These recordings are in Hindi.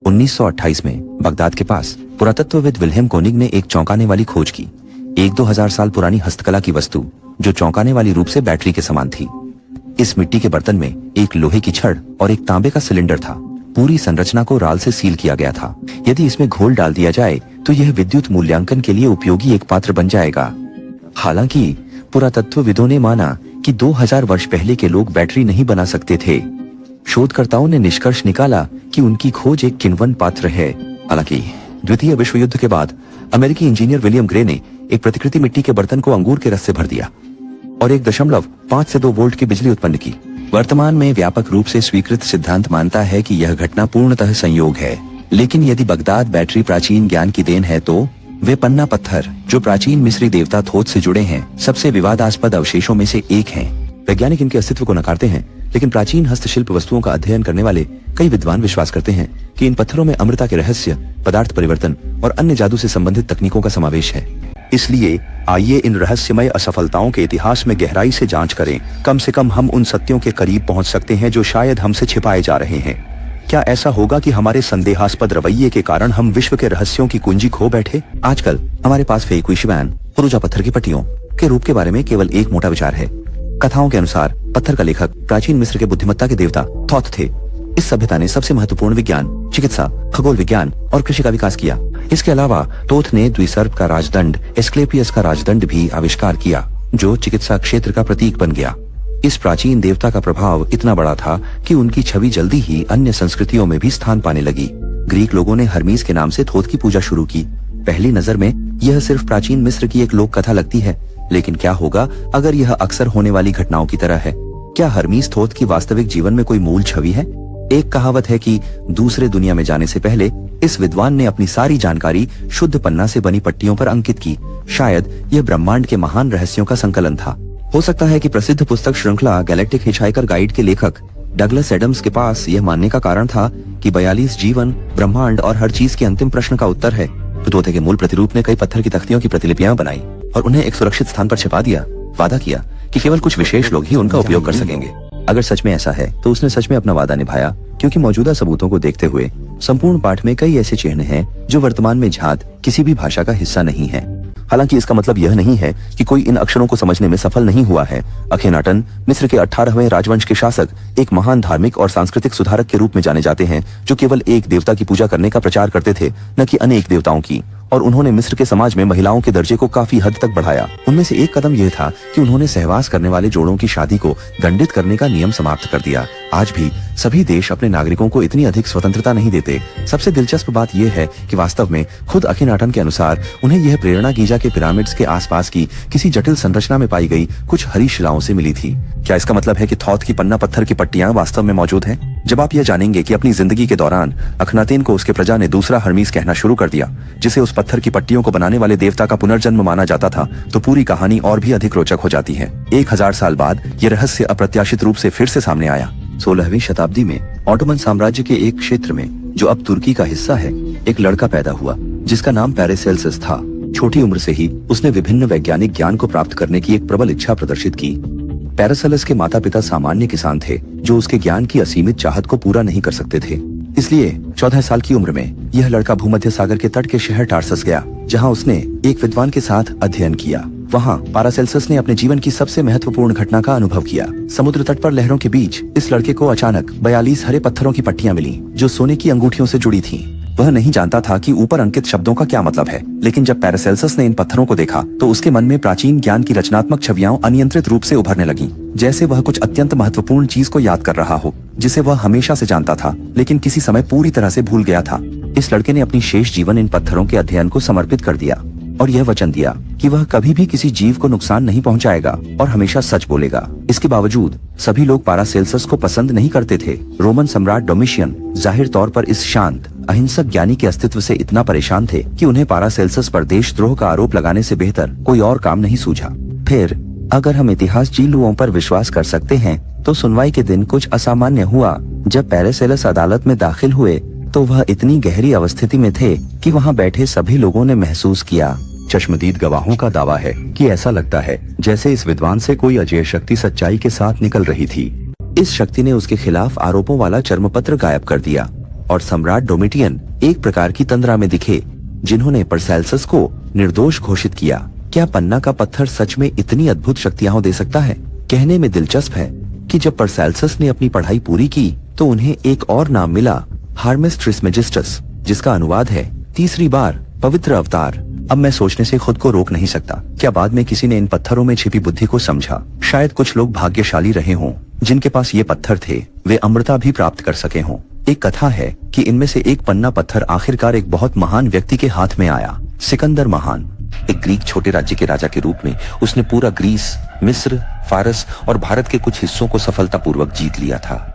1928 में बगदाद के पास पुरातत्वविद विल्हेम कोनिग ने एक चौंकाने वाली खोज की। एक 2000 साल पुरानी हस्तकला की वस्तु जो चौंकाने वाली रूप से बैटरी के समान थी। इस मिट्टी के बर्तन में एक लोहे की छड़ और एक तांबे का सिलेंडर था। पूरी संरचना को राल से सील किया गया था। यदि इसमें घोल डाल दिया जाए तो यह विद्युत मूल्यांकन के लिए उपयोगी एक पात्र बन जाएगा। हालांकि पुरातत्वविदों ने माना कि 2000 वर्ष पहले के लोग बैटरी नहीं बना सकते थे। शोधकर्ताओं ने निष्कर्ष निकाला कि उनकी खोज एक किण्वन पात्र है। हालांकि द्वितीय विश्व युद्ध के बाद अमेरिकी इंजीनियर विलियम ग्रे ने एक प्रतिकृति मिट्टी के बर्तन को अंगूर के रस से भर दिया और 1.5 से 2 वोल्ट की बिजली उत्पन्न की। वर्तमान में व्यापक रूप से स्वीकृत सिद्धांत मानता है कि यह घटना पूर्णतः संयोग है। लेकिन यदि बगदाद बैटरी प्राचीन ज्ञान की देन है तो वे पन्ना पत्थर जो प्राचीन मिस्री देवता थोथ से जुड़े हैं सबसे विवादास्पद अवशेषों में से एक हैं। वैज्ञानिक इनके अस्तित्व को नकारते हैं, लेकिन प्राचीन हस्तशिल्प वस्तुओं का अध्ययन करने वाले कई विद्वान विश्वास करते हैं कि इन पत्थरों में अमृता के रहस्य, पदार्थ परिवर्तन और अन्य जादू से संबंधित तकनीकों का समावेश है। इसलिए आइए इन रहस्यमय असफलताओं के इतिहास में गहराई से जांच करें। कम से कम हम उन सत्यों के करीब पहुंच सकते हैं जो शायद हमसे छिपाए जा रहे हैं। क्या ऐसा होगा कि हमारे संदेहास्पद रवैये के कारण हम विश्व के रहस्यों की कुंजी खो बैठे? आजकल हमारे पास फेकुइशवैन, पुरुजा पत्थर की पट्टियों के रूप के बारे में केवल एक मोटा विचार है। कथाओं के अनुसार पत्थर का लेखक प्राचीन मिस्र के बुद्धिमत्ता के देवता थॉथ थे। इस सभ्यता ने सबसे महत्वपूर्ण विज्ञान, चिकित्सा, खगोल विज्ञान और कृषि का विकास किया। इसके अलावा थोथ ने द्विसर्प का राजदंड, एस्क्लेपियस का राजदंड भी आविष्कार किया, जो चिकित्सा क्षेत्र का प्रतीक बन गया। इस प्राचीन देवता का प्रभाव इतना बड़ा था कि उनकी छवि जल्दी ही अन्य संस्कृतियों में भी स्थान पाने लगी। ग्रीक लोगों ने हर्मीस के नाम से थोथ की पूजा शुरू की। पहली नजर में यह सिर्फ प्राचीन मिस्र की एक लोक कथा लगती है, लेकिन क्या होगा अगर यह अक्सर होने वाली घटनाओं की तरह है? क्या हर्मीस थोथ की वास्तविक जीवन में कोई मूल छवि है? एक कहावत है कि दूसरे दुनिया में जाने से पहले इस विद्वान ने अपनी सारी जानकारी शुद्ध पन्ना से बनी पट्टियों पर अंकित की। शायद यह ब्रह्मांड के महान रहस्यों का संकलन था। हो सकता है कि प्रसिद्ध पुस्तक श्रृंखला गैलेक्टिक हिचहाइकर गाइड के लेखक डगलस एडम्स के पास यह मानने का कारण था कि 42 जीवन, ब्रह्मांड और हर चीज के अंतिम प्रश्न का उत्तर है। तो तोते के मूल प्रतिरूप ने कई पत्थर की तख्तियों की प्रतिलिपियां बनाई और उन्हें एक सुरक्षित स्थान पर छिपा दिया। वादा किया कि केवल कुछ विशेष लोग ही उनका उपयोग कर सकेंगे। अगर सच में ऐसा है तो उसने सच में अपना वादा निभाया, क्योंकि मौजूदा सबूतों को देखते हुए संपूर्ण पाठ में कई ऐसे चिन्ह हैं जो वर्तमान में झाद किसी भी भाषा का हिस्सा नहीं है। हालांकि इसका मतलब यह नहीं है कि कोई इन अक्षरों को समझने में सफल नहीं हुआ है। अखेनाटन मिस्र के 18वें राजवंश के शासक एक महान धार्मिक और सांस्कृतिक सुधारक के रूप में जाने जाते हैं, जो केवल एक देवता की पूजा करने का प्रचार करते थे, न कि अनेक देवताओं की। और उन्होंने मिस्र के समाज में महिलाओं के दर्जे को काफी हद तक बढ़ाया। उनमें से एक कदम यह था कि उन्होंने सहवास करने वाले जोड़ों की शादी को दंडित करने का नियम समाप्त कर दिया। आज भी सभी देश अपने नागरिकों को इतनी अधिक स्वतंत्रता नहीं देते। सबसे दिलचस्प बात यह है कि वास्तव में खुद अखिनाटन के अनुसार उन्हें यह प्रेरणा गीजा के पिरामिड्स के आसपास की किसी जटिल संरचना में पाई गई कुछ हरी शिलाओं से मिली थी। क्या इसका मतलब है कि थॉथ की पन्ना पत्थर की पट्टियां वास्तव में मौजूद हैं? जब आप यह जानेंगे कि अपनी जिंदगी के दौरान अखनातेन को उसके प्रजा ने दूसरा हर्मीस कहना शुरू कर दिया, जिसे उस पत्थर की पट्टियों को बनाने वाले देवता का पुनर्जन्म माना जाता था, तो पूरी कहानी और भी अधिक रोचक हो जाती है। 1000 साल बाद ये रहस्य अप्रत्याशित रूप से फिर से सामने आया। 16वीं शताब्दी में ऑटोमन साम्राज्य के एक क्षेत्र में, जो अब तुर्की का हिस्सा है, एक लड़का पैदा हुआ जिसका नाम पैरासेल्सस था। छोटी उम्र से ही उसने विभिन्न वैज्ञानिक ज्ञान को प्राप्त करने की एक प्रबल इच्छा प्रदर्शित की। पैरासेल्सस के माता पिता सामान्य किसान थे, जो उसके ज्ञान की असीमित चाहत को पूरा नहीं कर सकते थे। इसलिए 14 साल की उम्र में यह लड़का भूमध्य सागर के तट के शहर टार्सस गया, जहां उसने एक विद्वान के साथ अध्ययन किया। वहां पैरासेल्सस ने अपने जीवन की सबसे महत्वपूर्ण घटना का अनुभव किया। समुद्र तट पर लहरों के बीच इस लड़के को अचानक 42 हरे पत्थरों की पट्टियां मिली, जो सोने की अंगूठियों से जुड़ी थीं। वह नहीं जानता था कि ऊपर अंकित शब्दों का क्या मतलब है, लेकिन जब पैरासेल्सस ने इन पत्थरों को देखा तो उसके मन में प्राचीन ज्ञान की रचनात्मक छवियां अनियंत्रित रूप से उभरने लगीं, जैसे वह कुछ अत्यंत महत्वपूर्ण चीज को याद कर रहा हो, जिसे वह हमेशा से जानता था लेकिन किसी समय पूरी तरह से भूल गया था। इस लड़के ने अपनी शेष जीवन इन पत्थरों के अध्ययन को समर्पित कर दिया और यह वचन दिया कि वह कभी भी किसी जीव को नुकसान नहीं पहुंचाएगा और हमेशा सच बोलेगा। इसके बावजूद सभी लोग पैरासेल्सस को पसंद नहीं करते थे। रोमन सम्राट डोमिशियन जाहिर तौर पर इस शांत अहिंसक ज्ञानी के अस्तित्व से इतना परेशान थे कि उन्हें पैरासेल्सस पर देशद्रोह का आरोप लगाने से बेहतर कोई और काम नहीं सूझा। फिर अगर हम इतिहास जीलुओं पर विश्वास कर सकते हैं, तो सुनवाई के दिन कुछ असामान्य हुआ। जब पैरासेल्सस अदालत में दाखिल हुए तो वह इतनी गहरी अवस्थिति में थे कि वहाँ बैठे सभी लोगों ने महसूस किया। चश्मदीद गवाहों का दावा है कि ऐसा लगता है जैसे इस विद्वान से कोई अजय शक्ति सच्चाई के साथ निकल रही थी। इस शक्ति ने उसके खिलाफ आरोपों वाला चर्मपत्र गायब कर दिया और सम्राट डोमिटियन एक प्रकार की तंद्रा में दिखे, जिन्होंने परसेल्सस को निर्दोष घोषित किया। क्या पन्ना का पत्थर सच में इतनी अद्भुत शक्तियां दे सकता है? कहने में दिलचस्प है कि जब परसेल्सस ने अपनी पढ़ाई पूरी की तो उन्हें एक और नाम मिला, हर्मेस ट्रिसमेजिस्टस, जिसका अनुवाद है तीसरी बार पवित्र अवतार। अब मैं सोचने से खुद को रोक नहीं सकता, क्या बाद में किसी ने इन पत्थरों में छिपी बुद्धि को समझा? शायद कुछ लोग भाग्यशाली रहे हों जिनके पास ये पत्थर थे, वे अमृता भी प्राप्त कर सके हों। एक कथा है कि इनमें से एक पन्ना पत्थर आखिरकार एक बहुत महान व्यक्ति के हाथ में आया, सिकंदर महान। एक ग्रीक छोटे राज्य के राजा के रूप में उसने पूरा ग्रीस, मिस्र, फारस और भारत के कुछ हिस्सों को सफलतापूर्वक जीत लिया था।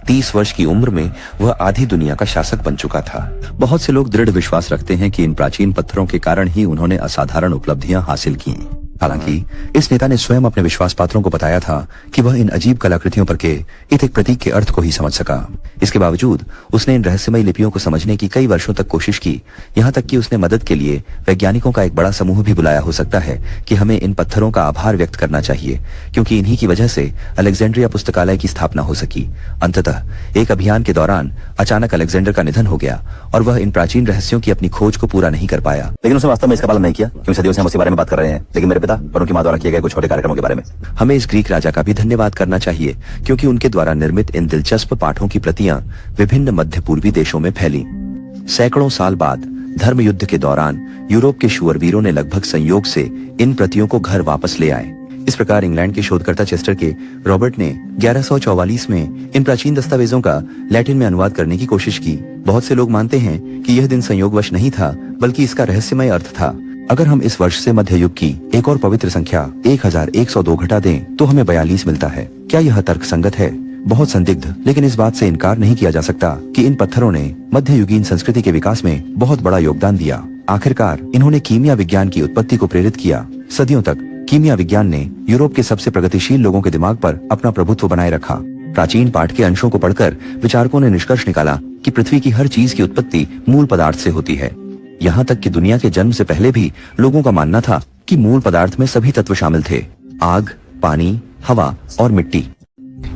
30 वर्ष की उम्र में वह आधी दुनिया का शासक बन चुका था। बहुत से लोग दृढ़ विश्वास रखते हैं कि इन प्राचीन पत्थरों के कारण ही उन्होंने असाधारण उपलब्धियां हासिल की। हालांकि इस नेता ने स्वयं अपने विश्वास पात्रों को बताया था कि वह इन अजीब कलाकृतियों पर के एक प्रतीक के अर्थ को ही समझ सका। इसके बावजूद उसने इन रहस्यमयी लिपियों को समझने की कई वर्षों तक कोशिश की, यहाँ तक कि उसने मदद के लिए वैज्ञानिकों का एक बड़ा समूह भी बुलाया। हो सकता है कि हमें इन पत्थरों का आभार व्यक्त करना चाहिए, क्योंकि इन्हीं की वजह से अलेक्जेंड्रिया पुस्तकालय की स्थापना हो सकी। अंततः एक अभियान के दौरान अचानक अलेक्जेंडर का निधन हो गया और वह इन प्राचीन रहस्यों की अपनी खोज को पूरा नहीं कर पाया। लेकिन उसने वास्तव में इसका पालन नहीं किया, क्योंकि सदियों से हम उसी बारे में बात कर रहे हैं, लेकिन मेरे पिता और उनकी मां द्वारा किए गए कुछ छोटे कार्यक्रमों के बारे में। हमें इस ग्रीक राजा का भी धन्यवाद करना चाहिए, क्योंकि उनके द्वारा निर्मित इन दिलचस्प पाठों की प्रतियां विभिन्न मध्य पूर्वी देशों में फैली। सैकड़ों साल बाद धर्म युद्ध के दौरान यूरोप के शूरवीरों ने लगभग संयोग से इन प्रतियों को घर वापस ले आए। इस प्रकार इंग्लैंड के शोधकर्ता चेस्टर के रॉबर्ट ने 1144 में इन प्राचीन दस्तावेजों का लैटिन में अनुवाद करने की कोशिश की। बहुत से लोग मानते हैं कि यह दिन संयोगवश नहीं था, बल्कि इसका रहस्यमय अर्थ था। अगर हम इस वर्ष से मध्य युग की एक और पवित्र संख्या 1102 घटा दें तो हमें 42 मिलता है। क्या यह तर्क संगत है? बहुत संदिग्ध, लेकिन इस बात से इनकार नहीं किया जा सकता कि इन पत्थरों ने मध्ययुगीन संस्कृति के विकास में बहुत बड़ा योगदान दिया। आखिरकार इन्होंने कीमिया विज्ञान की उत्पत्ति को प्रेरित किया। सदियों तक कीमिया विज्ञान ने यूरोप के सबसे प्रगतिशील लोगों के दिमाग पर अपना प्रभुत्व बनाए रखा। प्राचीन पाठ के अंशों को पढ़कर विचारकों ने निष्कर्ष निकाला कि पृथ्वी की हर चीज की उत्पत्ति मूल पदार्थ से होती है। यहाँ तक कि दुनिया के जन्म से पहले भी लोगों का मानना था कि मूल पदार्थ में सभी तत्व शामिल थे: आग, पानी, हवा और मिट्टी।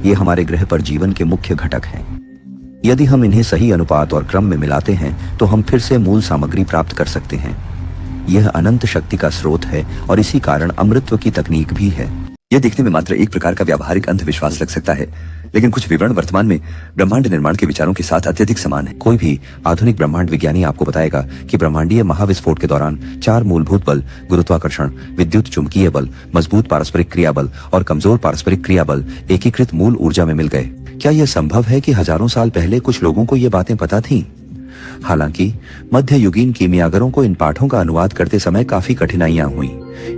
ये हमारे ग्रह पर जीवन के मुख्य घटक हैं। यदि हम इन्हें सही अनुपात और क्रम में मिलाते हैं तो हम फिर से मूल सामग्री प्राप्त कर सकते हैं। यह अनंत शक्ति का स्रोत है और इसी कारण अमृतत्व की तकनीक भी है। यह देखने में मात्र एक प्रकार का व्यावहारिक अंधविश्वास लग सकता है, लेकिन कुछ विवरण वर्तमान में ब्रह्मांड निर्माण के विचारों के साथ अत्यधिक समान है। कोई भी आधुनिक ब्रह्मांड विज्ञानी आपको बताएगा कि ब्रह्मांडीय महाविस्फोट के दौरान 4 मूलभूत बल, गुरुत्वाकर्षण, विद्युत चुंबकीय बल, मजबूत पारस्परिक क्रिया बल और कमजोर पारस्परिक क्रिया बल एकीकृत मूल ऊर्जा में मिल गए। क्या यह संभव है कि हजारों साल पहले कुछ लोगों को ये बातें पता थीं? हालांकि मध्ययुगीन कीमियागरों को इन पाठों का अनुवाद करते समय काफी कठिनाइयां हुई,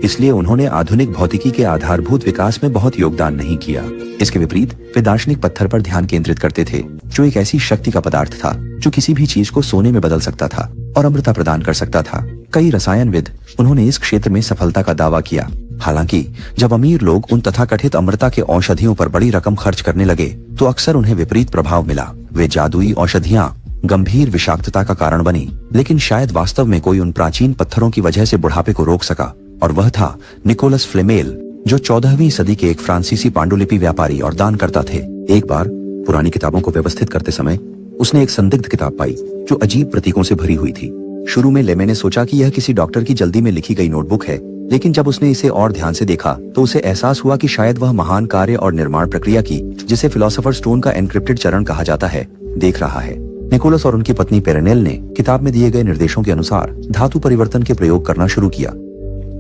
इसलिए उन्होंने आधुनिक भौतिकी के आधारभूत विकास में बहुत योगदान नहीं किया। इसके विपरीत वे दार्शनिक पत्थर पर ध्यान केंद्रित करते थे, जो एक ऐसी शक्ति का पदार्थ था जो किसी भी चीज को सोने में बदल सकता था और अमृता प्रदान कर सकता था। कई रसायनविद उन्होंने इस क्षेत्र में सफलता का दावा किया। हालांकि जब अमीर लोग उन तथाकथित अमृता के औषधियों पर बड़ी रकम खर्च करने लगे तो अक्सर उन्हें विपरीत प्रभाव मिला। वे जादुई औषधियां गंभीर विषाक्तता का कारण बनी, लेकिन शायद वास्तव में कोई उन प्राचीन पत्थरों की वजह से बुढ़ापे को रोक सका, और वह था निकोलस फ्लेमेल, जो 14वीं सदी के एक फ्रांसीसी पांडुलिपि व्यापारी और दानकर्ता थे। एक बार पुरानी किताबों को व्यवस्थित करते समय उसने एक संदिग्ध किताब पाई जो अजीब प्रतीकों से भरी हुई थी। शुरू में लेमे ने सोचा कि यह किसी डॉक्टर की जल्दी में लिखी गई नोटबुक है, लेकिन जब उसने इसे और ध्यान से देखा तो उसे एहसास हुआ कि शायद वह महान कार्य और निर्माण प्रक्रिया की, जिसे फिलोसोफर स्टोन का एनक्रिप्टेड चरण कहा जाता है, देख रहा है। निकोलस और उनकी पत्नी पेरेनेल ने किताब में दिए गए निर्देशों के अनुसार धातु परिवर्तन के प्रयोग करना शुरू किया।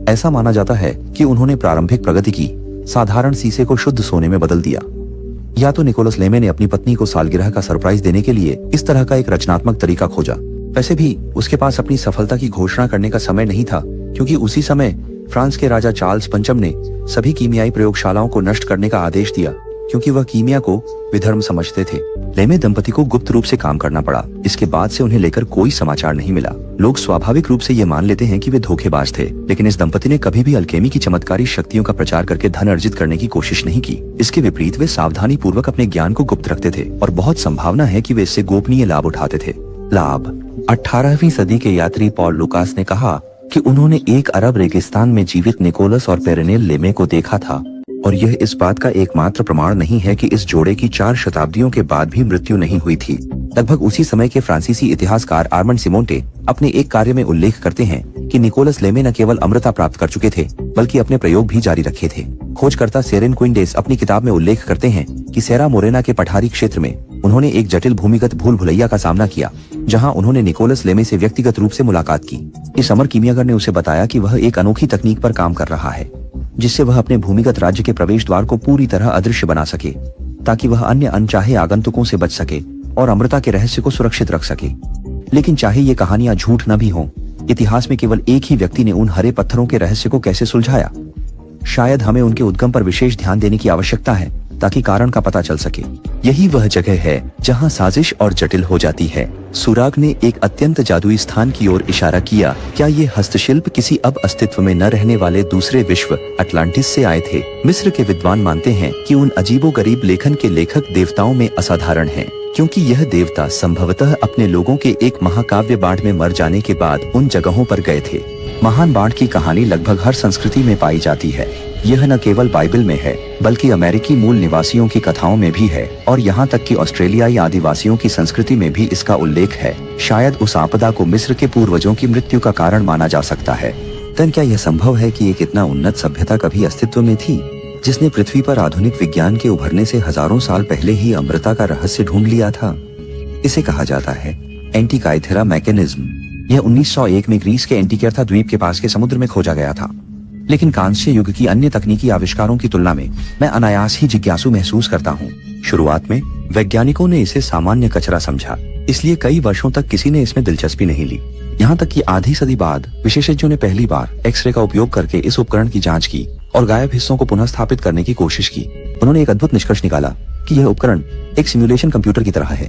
ऐसा माना जाता है कि उन्होंने प्रारंभिक प्रगति की, साधारण सीसे को शुद्ध सोने में बदल दिया। या तो निकोलस लेमे ने अपनी पत्नी को सालगिरह का सरप्राइज देने के लिए इस तरह का एक रचनात्मक तरीका खोजा। वैसे भी उसके पास अपनी सफलता की घोषणा करने का समय नहीं था, क्योंकि उसी समय फ्रांस के राजा चार्ल्स पंचम ने सभी कीमियाई प्रयोगशालाओं को नष्ट करने का आदेश दिया, क्योंकि वह कीमिया को विधर्म समझते थे। लेमे दंपति को गुप्त रूप से काम करना पड़ा। इसके बाद से उन्हें लेकर कोई समाचार नहीं मिला। लोग स्वाभाविक रूप से ये मान लेते हैं कि वे धोखेबाज थे, लेकिन इस दंपति ने कभी भी अल्केमी की चमत्कारी शक्तियों का प्रचार करके धन अर्जित करने की कोशिश नहीं की। इसके विपरीत वे सावधानी पूर्वक अपने ज्ञान को गुप्त रखते थे और बहुत संभावना है कि वे इससे गोपनीय लाभ उठाते थे। लाभ। 18वीं सदी के यात्री पॉल लुकास ने कहा कि उन्होंने एक अरब रेगिस्तान में जीवित निकोलस और पेरेनेल लेमे को देखा था, और यह इस बात का एकमात्र प्रमाण नहीं है कि इस जोड़े की 4 शताब्दियों के बाद भी मृत्यु नहीं हुई थी। लगभग उसी समय के फ्रांसीसी इतिहासकार आर्मंड सिमोंटे अपने एक कार्य में उल्लेख करते हैं कि निकोलस लेमे न केवल अमृता प्राप्त कर चुके थे बल्कि अपने प्रयोग भी जारी रखे थे। खोजकर्ता सेरेन क्विंडेस अपनी किताब में उल्लेख करते हैं कि सेरा मोरेना के पठारी क्षेत्र में उन्होंने एक जटिल भूमिगत भूल भुलैया का सामना किया, जहां उन्होंने निकोलस लेमे से व्यक्तिगत रूप से मुलाकात की। इस अमर कीमियागर ने उसे बताया कि वह एक अनोखी तकनीक पर काम कर रहा है जिससे वह अपने भूमिगत राज्य के प्रवेश द्वार को पूरी तरह अदृश्य बना सके ताकि वह अन्य अनचाहे आगंतुकों से बच सके और अमृता के रहस्य को सुरक्षित रख सके। लेकिन चाहे ये कहानियां झूठ न भी हों, इतिहास में केवल एक ही व्यक्ति ने उन हरे पत्थरों के रहस्य को कैसे सुलझाया। शायद हमें उनके उद्गम पर विशेष ध्यान देने की आवश्यकता है ताकि कारण का पता चल सके। यही वह जगह है जहां साजिश और जटिल हो जाती है। सुराग ने एक अत्यंत जादुई स्थान की ओर इशारा किया। क्या ये हस्तशिल्प किसी अब अस्तित्व में न रहने वाले दूसरे विश्व अटलांटिस से आए थे? मिस्र के विद्वान मानते हैं कि उन अजीबोगरीब लेखन के लेखक देवताओं में असाधारण हैं, क्योंकि यह देवता संभवतः अपने लोगों के एक महाकाव्य बाढ़ में मर जाने के बाद उन जगहों पर गए थे। महान बाढ़ की कहानी लगभग हर संस्कृति में पाई जाती है। यह न केवल बाइबल में है बल्कि अमेरिकी मूल निवासियों की कथाओं में भी है और यहाँ तक कि ऑस्ट्रेलियाई आदिवासियों की संस्कृति में भी इसका उल्लेख है। शायद उस आपदा को मिस्र के पूर्वजों की मृत्यु का कारण माना जा सकता है। तब क्या यह संभव है कि एक इतना उन्नत सभ्यता कभी अस्तित्व में थी जिसने पृथ्वी पर आधुनिक विज्ञान के उभरने से हजारों साल पहले ही अमृता का रहस्य ढूंढ लिया था? इसे कहा जाता है एंटिकाइथेरा मैकेनिज्म। यह 1901 में ग्रीस के एंटिक्याथा द्वीप के पास के समुद्र में खोजा गया था। लेकिन कांस्य युग की अन्य तकनीकी आविष्कारों की तुलना में मैं अनायास ही जिज्ञासु महसूस करता हूँ। शुरुआत में वैज्ञानिकों ने इसे सामान्य कचरा समझा, इसलिए कई वर्षों तक किसी ने इसमें दिलचस्पी नहीं ली। यहाँ तक कि आधी सदी बाद विशेषज्ञों ने पहली बार एक्सरे का उपयोग करके इस उपकरण की जांच की और गायब हिस्सों को पुनः स्थापित करने की कोशिश की। उन्होंने एक अद्भुत निष्कर्ष निकाला कि यह उपकरण एक सिमुलेशन कंप्यूटर की तरह है।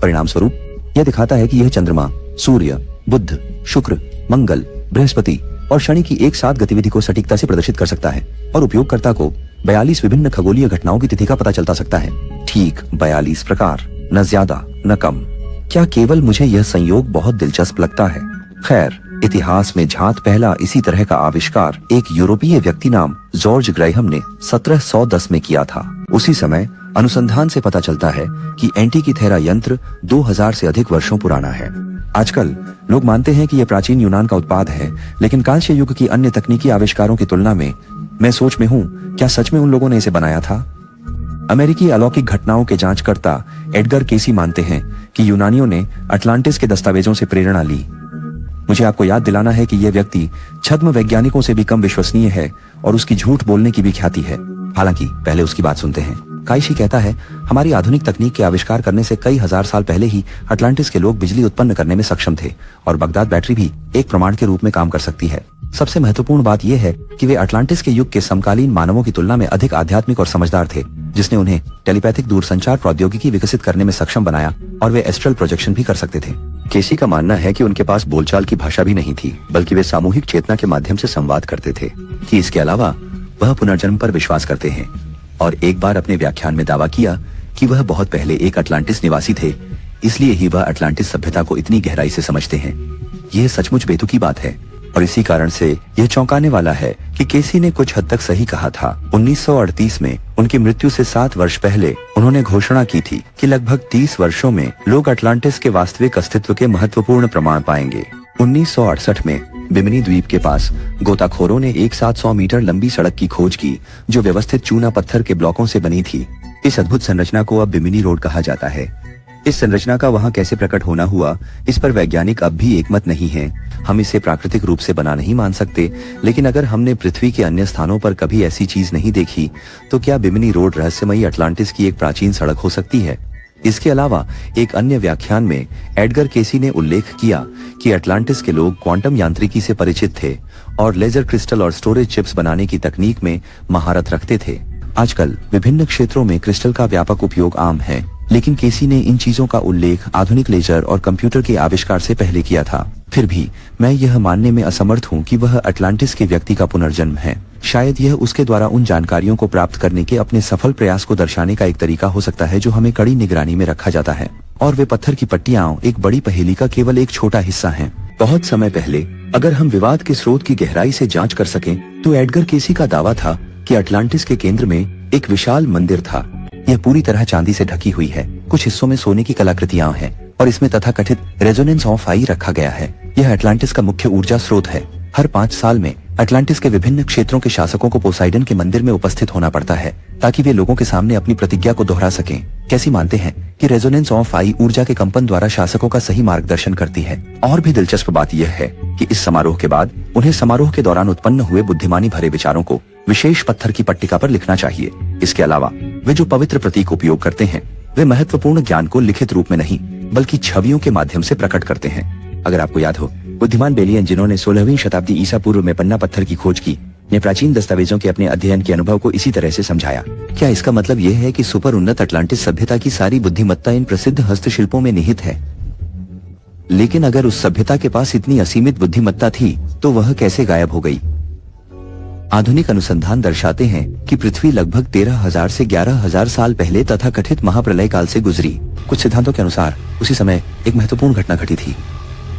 परिणाम स्वरूप यह दिखाता है कि यह चंद्रमा, सूर्य, बुध, शुक्र, मंगल, बृहस्पति और शनि की एक साथ गतिविधि को सटीकता से प्रदर्शित कर सकता है और उपयोगकर्ता को 42 विभिन्न खगोलीय घटनाओं की तिथि का पता चलता सकता है। ठीक 42 प्रकार, न ज्यादा न कम। क्या केवल मुझे यह संयोग बहुत दिलचस्प लगता है? खैर, इतिहास में झात पहला इसी तरह का आविष्कार एक यूरोपीय व्यक्ति नाम जॉर्ज ग्राहम ने 1710 में किया था। उसी समय अनुसंधान से पता चलता है कि एंटिकीथेरा यंत्र 2000 से अधिक वर्षों पुराना है। आजकल लोग मानते हैं कि यह प्राचीन यूनान का उत्पाद है, लेकिन कांस्य युग की अन्य तकनीकी आविष्कारों की तुलना में मैं सोच में हूँ, क्या सच में उन लोगों ने इसे बनाया था? अमेरिकी अलौकिक घटनाओं के जांचकर्ता एडगर केसी मानते हैं कि यूनानियों ने अटलांटिस के दस्तावेजों से प्रेरणा ली। मुझे आपको याद दिलाना है कि यह व्यक्ति छद्म वैज्ञानिकों से भी कम विश्वसनीय है और उसकी झूठ बोलने की भी ख्याति है। हालांकि पहले उसकी बात सुनते हैं। काइशी कहता है, हमारी आधुनिक तकनीक के आविष्कार करने से कई हजार साल पहले ही अटलांटिस के लोग बिजली उत्पन्न करने में सक्षम थे और बगदाद बैटरी भी एक प्रमाण के रूप में काम कर सकती है। सबसे महत्वपूर्ण बात यह है कि वे अटलांटिस के युग के समकालीन मानवों की तुलना में अधिक आध्यात्मिक और समझदार थे, जिसने उन्हें टेलीपैथिक दूरसंचार प्रौद्योगिकी विकसित करने में सक्षम बनाया और वे एस्ट्रल प्रोजेक्शन भी कर सकते थे। केसी का मानना है कि उनके पास बोलचाल की भाषा भी नहीं थी, बल्कि वे सामूहिक चेतना के माध्यम से संवाद करते थे। कि इसके अलावा वह पुनर्जन्म पर विश्वास करते हैं और एक बार अपने व्याख्यान में दावा किया कि वह बहुत पहले एक अटलांटिस निवासी थे, इसलिए ही वह अटलांटिस सभ्यता को इतनी गहराई से समझते हैं। यह सचमुच बेतुकी बात है और इसी कारण से यह चौंकाने वाला है कि केसी ने कुछ हद तक सही कहा था। 1938 में उनकी मृत्यु से 7 वर्ष पहले उन्होंने घोषणा की थी कि लगभग 30 वर्षों में लोग अटलांटिस के वास्तविक अस्तित्व के महत्वपूर्ण प्रमाण पाएंगे। 1968 में बिमिनी द्वीप के पास गोताखोरों ने एक 700 मीटर लंबी सड़क की खोज की जो व्यवस्थित चूना पत्थर के ब्लॉकों से बनी थी। इस अद्भुत संरचना को अब बिमिनी रोड कहा जाता है। इस संरचना का वहां कैसे प्रकट होना हुआ, इस पर वैज्ञानिक अब भी एकमत नहीं है। हम इसे प्राकृतिक रूप से बना नहीं मान सकते, लेकिन अगर हमने पृथ्वी के अन्य स्थानों पर कभी ऐसी चीज नहीं देखी, तो क्या बिमिनी रोड रहस्यमयी अटलांटिस की एक प्राचीन सड़क हो सकती है? इसके अलावा एक अन्य व्याख्यान में एडगर केसी ने उल्लेख किया कि अटलांटिस के लोग क्वांटम यांत्रिकी से परिचित थे और लेजर क्रिस्टल और स्टोरेज चिप्स बनाने की तकनीक में महारत रखते थे। आजकल विभिन्न क्षेत्रों में क्रिस्टल का व्यापक उपयोग आम है, लेकिन केसी ने इन चीजों का उल्लेख आधुनिक लेजर और कंप्यूटर के आविष्कार से पहले किया था। फिर भी मैं यह मानने में असमर्थ हूँ कि वह अटलांटिस के व्यक्ति का पुनर्जन्म है। शायद यह उसके द्वारा उन जानकारियों को प्राप्त करने के अपने सफल प्रयास को दर्शाने का एक तरीका हो सकता है जो हमें कड़ी निगरानी में रखा जाता है, और वे पत्थर की पट्टियां एक बड़ी पहेली का केवल एक छोटा हिस्सा हैं। बहुत समय पहले अगर हम विवाद के स्रोत की गहराई से जांच कर सकें, तो एडगर केसी का दावा था कि अटलांटिस के केंद्र में एक विशाल मंदिर था। यह पूरी तरह चांदी से ढकी हुई है कुछ हिस्सों में सोने की कलाकृतियां हैं और इसमें तथाकथित रेजोनेंस ऑफ आई रखा गया है। यह अटलांटिस का मुख्य ऊर्जा स्रोत है। हर 5 साल में अटलांटिस के विभिन्न क्षेत्रों के शासकों को पोसाइडन के मंदिर में उपस्थित होना पड़ता है ताकि वे लोगों के सामने अपनी प्रतिज्ञा को दोहरा सकें। कैसी मानते हैं कि रेजोनेंस ऑफ आई ऊर्जा के कंपन द्वारा शासकों का सही मार्गदर्शन करती है। और भी दिलचस्प बात यह है कि इस समारोह के बाद उन्हें समारोह के दौरान उत्पन्न हुए बुद्धिमानी भरे विचारों को विशेष पत्थर की पट्टिका पर लिखना चाहिए। इसके अलावा वे जो पवित्र प्रतीक उपयोग करते हैं वे महत्वपूर्ण ज्ञान को लिखित रूप में नहीं बल्कि छवियों के माध्यम से प्रकट करते हैं। अगर आपको याद हो, बुद्धिमान बेलियन जिन्होंने 16वीं शताब्दी ईसा पूर्व में पन्ना पत्थर की खोज की, ने प्राचीन दस्तावेजों के अपने अध्ययन के अनुभव को इसी तरह से समझाया। क्या इसका मतलब यह है कि सुपर उन्नत अटलांटिस सभ्यता की सारी बुद्धिमत्ता इन प्रसिद्ध हस्तशिल्पों में निहित है? लेकिन अगर उस सभ्यता के पास इतनी असीमित बुद्धिमत्ता थी तो वह कैसे गायब हो गई? आधुनिक अनुसंधान दर्शाते हैं कि पृथ्वी लगभग 13,000 से 11,000 साल पहले तथाकथित महाप्रलय काल से गुजरी। कुछ सिद्धांतों के अनुसार उसी समय एक महत्वपूर्ण घटना घटी थी।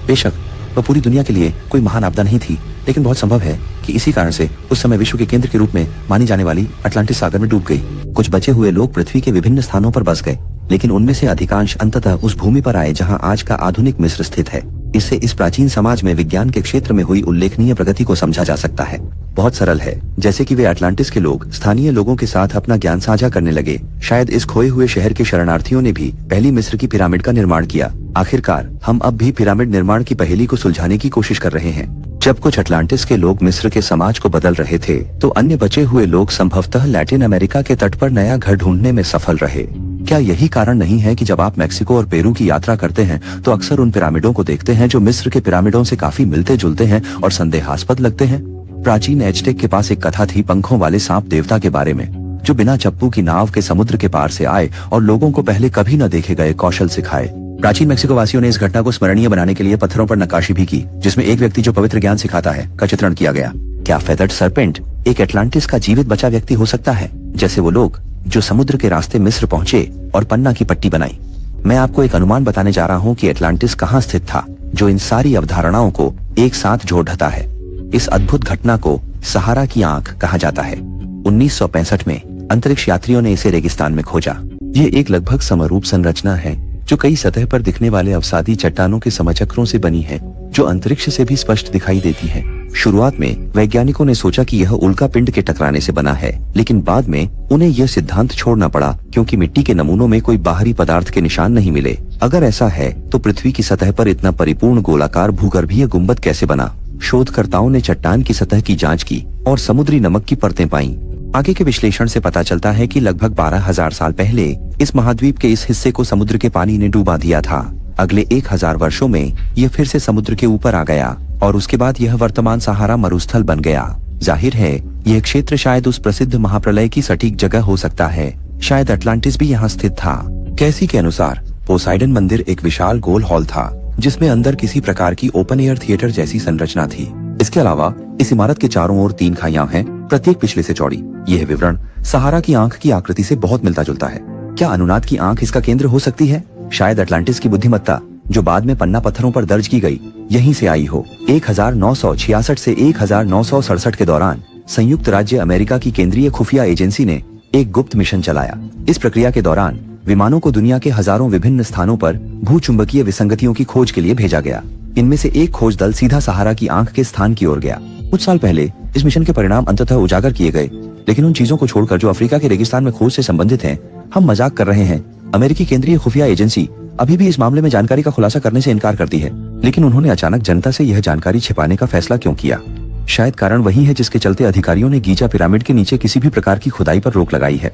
बेशक वह पूरी दुनिया के लिए कोई महान आपदा नहीं थी, लेकिन बहुत संभव है कि इसी कारण से उस समय विश्व के केंद्र के रूप में मानी जाने वाली अटलांटिस सागर में डूब गई। कुछ बचे हुए लोग पृथ्वी के विभिन्न स्थानों पर बस गए, लेकिन उनमें से अधिकांश अंततः उस भूमि पर आए जहां आज का आधुनिक मिस्र स्थित है। इससे इस प्राचीन समाज में विज्ञान के क्षेत्र में हुई उल्लेखनीय प्रगति को समझा जा सकता है। बहुत सरल है, जैसे कि वे अटलांटिस के लोग स्थानीय लोगों के साथ अपना ज्ञान साझा करने लगे। शायद इस खोए हुए शहर के शरणार्थियों ने भी पहली मिस्र की पिरामिड का निर्माण किया। आखिरकार हम अब भी पिरामिड निर्माण की पहेली को सुलझाने की कोशिश कर रहे हैं। जब कुछ अटलांटिस के लोग मिस्र के समाज को बदल रहे थे तो अन्य बचे हुए लोग संभवतः लैटिन अमेरिका के तट पर नया घर ढूंढने में सफल रहे। क्या यही कारण नहीं है कि जब आप मेक्सिको और पेरू की यात्रा करते हैं तो अक्सर उन पिरामिडों को देखते हैं जो मिस्र के पिरामिडों से काफी मिलते जुलते हैं और संदेहास्पद लगते हैं? प्राचीन एज़टेक के पास एक कथा थी पंखों वाले सांप देवता के बारे में, जो बिना चप्पू की नाव के समुद्र के पार से आए और लोगों को पहले कभी न देखे गए कौशल सिखाए। प्राचीन मेक्सिको वासियों ने इस घटना को स्मरणीय बनाने के लिए पत्थरों पर नक्काशी भी की, जिसमें एक व्यक्ति जो पवित्र ज्ञान सिखाता है का चित्रण किया गया। क्या फेदर्ड सरपेंट एक अटलांटिस का जीवित बचा व्यक्ति हो सकता है, जैसे वो लोग जो समुद्र के रास्ते मिस्र पहुंचे और पन्ना की पट्टी बनाई? मैं आपको एक अनुमान बताने जा रहा हूं कि अटलांटिस कहां स्थित था, जो इन सारी अवधारणाओं को एक साथ जोड़ ढाता है। इस अद्भुत घटना को सहारा की आंख कहा जाता है। 1965 में अंतरिक्ष यात्रियों ने इसे रेगिस्तान में खोजा। ये एक लगभग समरूप संरचना है जो कई सतह पर दिखने वाले अवसादी चट्टानों के समचक्रों से बनी है, जो अंतरिक्ष से भी स्पष्ट दिखाई देती है। शुरुआत में वैज्ञानिकों ने सोचा कि यह उल्का पिंड के टकराने से बना है, लेकिन बाद में उन्हें यह सिद्धांत छोड़ना पड़ा क्योंकि मिट्टी के नमूनों में कोई बाहरी पदार्थ के निशान नहीं मिले। अगर ऐसा है तो पृथ्वी की सतह पर इतना परिपूर्ण गोलाकार भूगर्भीय गुंबद कैसे बना? शोधकर्ताओं ने चट्टान की सतह की जांच की और समुद्री नमक की परतें पाईं। आगे के विश्लेषण से पता चलता है कि लगभग 12,000 साल पहले इस महाद्वीप के इस हिस्से को समुद्र के पानी ने डूबा दिया था। अगले 1,000 वर्षों में यह फिर से समुद्र के ऊपर आ गया और उसके बाद यह वर्तमान सहारा मरुस्थल बन गया। जाहिर है यह क्षेत्र शायद उस प्रसिद्ध महाप्रलय की सटीक जगह हो सकता है। शायद अटलांटिस भी यहाँ स्थित था। कैसी के अनुसार पोसाइडन मंदिर एक विशाल गोल हॉल था जिसमें अंदर किसी प्रकार की ओपन एयर थिएटर जैसी संरचना थी। इसके अलावा इस इमारत के चारों ओर 3 खाइयां हैं, प्रत्येक पिछले से चौड़ी। यह विवरण सहारा की आंख की आकृति से बहुत मिलता जुलता है। क्या अनुनाद की आंख इसका केंद्र हो सकती है? शायद अटलांटिस की बुद्धिमत्ता जो बाद में पन्ना पत्थरों पर दर्ज की गई यहीं से आई हो। 1966 से 1967 के दौरान संयुक्त राज्य अमेरिका की केंद्रीय खुफिया एजेंसी ने एक गुप्त मिशन चलाया। इस प्रक्रिया के दौरान विमानों को दुनिया के हजारों विभिन्न स्थानों पर भूचुंबकीय विसंगतियों की खोज के लिए भेजा गया। इनमें से एक खोज दल सीधा सहारा की आंख के स्थान की ओर गया। कुछ साल पहले इस मिशन के परिणाम अंततः उजागर किए गए, लेकिन उन चीजों को छोड़कर जो अफ्रीका के रेगिस्तान में खोज से संबंधित हैं, हम मजाक कर रहे हैं। अमेरिकी केंद्रीय खुफिया एजेंसी अभी भी इस मामले में जानकारी का खुलासा करने से इनकार करती है, लेकिन उन्होंने अचानक जनता से यह जानकारी छिपाने का फैसला क्यों किया? शायद कारण वही है जिसके चलते अधिकारियों ने गीजा पिरामिड के नीचे किसी भी प्रकार की खुदाई पर रोक लगाई है।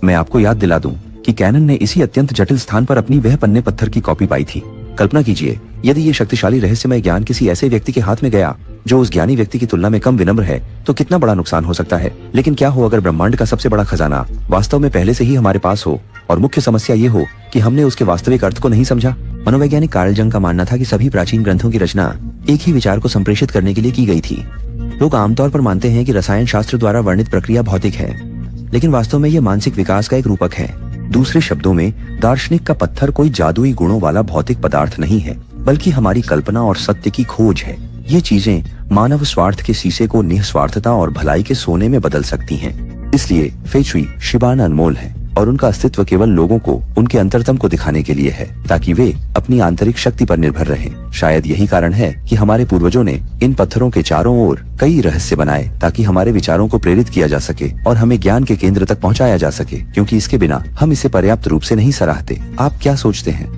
मैं आपको याद दिला दूं कि कैनन ने इसी अत्यंत जटिल स्थान पर अपनी वह पन्ने पत्थर की कॉपी पाई थी। कल्पना कीजिए यदि ये शक्तिशाली रहस्यमय ज्ञान किसी ऐसे व्यक्ति के हाथ में गया जो उस ज्ञानी व्यक्ति की तुलना में कम विनम्र है, तो कितना बड़ा नुकसान हो सकता है। लेकिन क्या हो अगर ब्रह्मांड का सबसे बड़ा खजाना वास्तव में पहले से ही हमारे पास हो और मुख्य समस्या ये हो कि हमने उसके वास्तविक अर्थ को नहीं समझा। मनोवैज्ञानिक कार्ल जंग का मानना था कि सभी प्राचीन ग्रंथों की रचना एक ही विचार को संप्रेषित करने के लिए की गई थी। लोग आमतौर पर मानते हैं कि रसायन शास्त्र द्वारा वर्णित प्रक्रिया भौतिक है, लेकिन वास्तव में यह मानसिक विकास का एक रूपक है। दूसरे शब्दों में दार्शनिक का पत्थर कोई जादुई गुणों वाला भौतिक पदार्थ नहीं है, बल्कि हमारी कल्पना और सत्य की खोज है। ये चीजें मानव स्वार्थ के शीशे को निस्वार्थता और भलाई के सोने में बदल सकती हैं। इसलिए फेचुई शिबान अनमोल है। और उनका अस्तित्व केवल लोगों को उनके अंतरतम को दिखाने के लिए है, ताकि वे अपनी आंतरिक शक्ति पर निर्भर रहें। शायद यही कारण है कि हमारे पूर्वजों ने इन पत्थरों के चारों ओर कई रहस्य बनाए, ताकि हमारे विचारों को प्रेरित किया जा सके और हमें ज्ञान के केंद्र तक पहुंचाया जा सके, क्योंकि इसके बिना हम इसे पर्याप्त रूप से नहीं सराहते। आप क्या सोचते हैं?